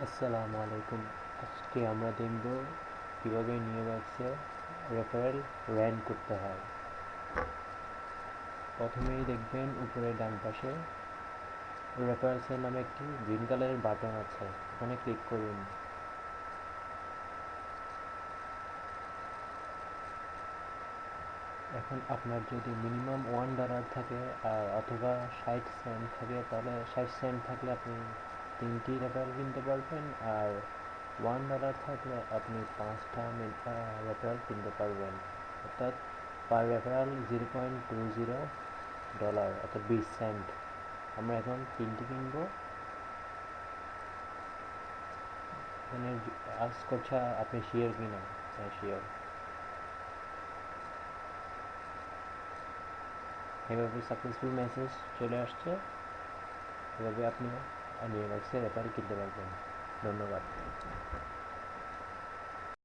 আসসালামু আলাইকুম। আজকে আমরা দেখব কিভাবে নিউবাক্সে রেফারেল রান করতে হয়। প্রথমেই দেখবেন উপরে ডান পাশে রেফারেলসের নামে একটি গ্রিন কালারের বাটন আছে, ওখানে ক্লিক করুন। এখন আপনার যদি মিনিমাম $1 থাকে আর অথবা 60 সেন্ট থাকে, তাহলে 60 সেন্ট থাকলে আপনি 3টি রেফারেল কিনতে পারবেন, আর $1 থাকলে আপনি 5টা রেফারেল কিনতে পারবেন। অর্থাৎ পার রেফারেল $0.20, অর্থাৎ 20 সেন্ট। আমরা এখন 3টি কিনবো। এখানে আজ করছে আপনি শিওর কিনা। হ্যাঁ, শিওর। এভাবে সাকসেসফুল মেসেজ চলে আসছে। এভাবে আপনি নিউবাক্সে রেফারেল কিনতে পারবেন। ধন্যবাদ।